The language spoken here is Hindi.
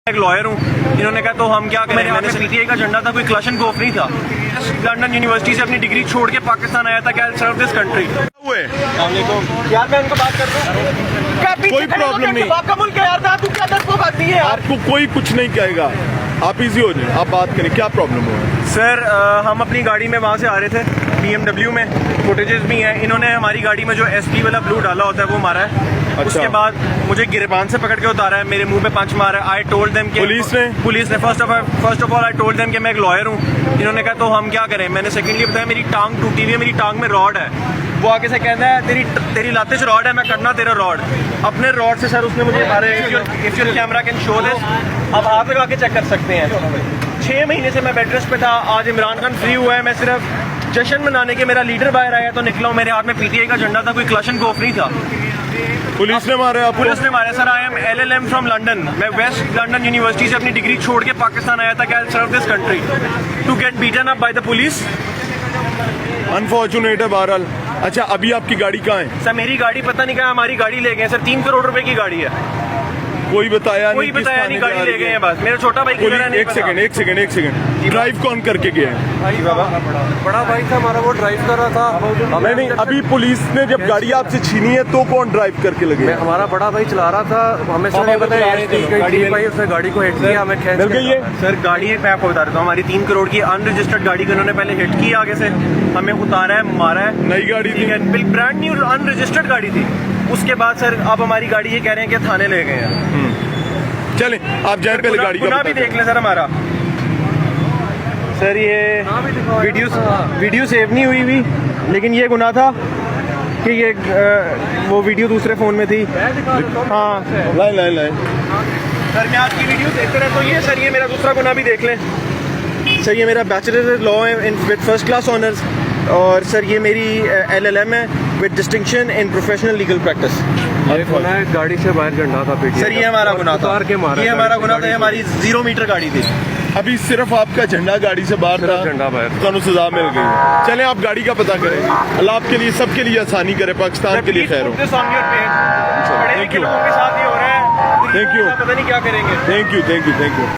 एक लॉयर हूँ, इन्होंने कहा तो हम क्या करें। मैंने पीटीआई का झंडा था, कोई क्लशनकोफ नहीं था। लंदन यूनिवर्सिटी से अपनी डिग्री छोड़ के पाकिस्तान आया था, क्या सर्व दिस कंट्री। यार मैं उनको बात कर रहा हूँ, कोई प्रॉब्लम नहीं। आपका मुल्क है यार, तू क्या दस बात नहीं है। आपको कोई कुछ नहीं कहेगा, आप इजी हो जाए, आप बात करें, क्या प्रॉब्लम हो। सर हम अपनी गाड़ी में वहाँ से आ रहे थे, BMW में, फुटेजेस भी हैं। इन्होंने हमारी गाड़ी में जो SP वाला ब्लू डाला होता है वो मारा है। अच्छा। उसके बाद मुझे गिरबान से पकड़ के उतारा है, मेरे मुंह पे पंच मारा है। आई टोल्ड देम कि पुलिस ने first of all I told them कि मैं एक लॉयर हूँ। इन्होंने कहा तो हम क्या करें। मैंने सेकेंडली बताया मेरी टांग टूटी हुई है, मेरी टांग में रॉड है। वो आगे से कहता है तेरी लाते से रॉड है, मैं करना तेरा रॉड। अपने रॉड से सर उसने मुझे मारे। If your camera can show this, आप हाथ लगा के चेक कर सकते हैं। 6 महीने से मैं बेड रेस्ट पे था। आज इमरान खान फ्री हुआ है, मैं सिर्फ जश्न मनाने के मेरा लीडर बाहर आया तो निकला हूँ। मेरे हाथ में पीटीआई का झंडा था, कोई क्लशनकोफ नहीं था। पुलिस ने मारे आपको? पुलिस ने मारे sir. I am LLM from London. मैं वेस्ट लंदन यूनिवर्सिटी से अपनी डिग्री छोड़ के पाकिस्तान आया था, क्या serve this country to get beaten up by the police. Unfortunate है बहरहाल। अच्छा, अभी आपकी गाड़ी कहाँ है? सर मेरी गाड़ी पता नहीं कहाँ, हमारी गाड़ी ले गए सर। 3 करोड़ रुपए की गाड़ी है। कोई बताया नहीं गाड़ी ले गए हैं बस। मेरा छोटा भाई एक सेकंड ड्राइव कौन करके गया है? भाई बाबा बड़ा भाई था हमारा, वो ड्राइव कर रहा था। नहीं, अभी पुलिस ने जब गाड़ी आपसे छीनी है तो कौन ड्राइव करके लगे? हमारा बड़ा भाई चला रहा था, हमें सर भाई उसने गाड़ी को हिट किया, हमें खींच के। सर गाड़ी मैं आपको बता देता हूँ, हमारी 3 करोड़ की अनरजिस्टर्ड गाड़ी को इन्होंने पहले हिट किया आगे से, हमें उतारा है, मारा है। नई गाड़ी थी, ब्रांड न्यू अनरजिस्टर्ड गाड़ी थी। उसके बाद सर अब हमारी गाड़ी ये कह रहे हैं कि थाने ले गए हैं। चले आप जाए पहले गाड़ी का भी देख लें सर हमारा। सर ये वीडियो सेव नहीं हुई हुई, लेकिन ये गुनाह था कि ये वो वीडियो दूसरे फोन में थी। हाँ लाइन सर मैं आज की वीडियो देखते रहे तो ये सर ये मेरा दूसरा गुनाह भी देख लें। सर ये मेरा बैचलर लॉ है विद फर्स्ट क्लास ऑनर्स, और सर ये मेरी LLM है with distinction in professional legal practice. गाड़ी से बाहर झंडा था पीछे। सर ये हमारा गुनाह था, ये हमारा गुनाह था। हमारी 0 मीटर गाड़ी थी। अभी सिर्फ आपका झंडा गाड़ी से बाहर था, झंडा बाहर, तो सजा मिल गई। चले आप गाड़ी का पता करें, अल्लाह आपके लिए सबके लिए आसानी करे, पाकिस्तान के लिए खैर हो। पढ़े लिखे लोगों के साथ ही हो रहा है, थैंक यू, पता नहीं क्या करेंगे। Thank you.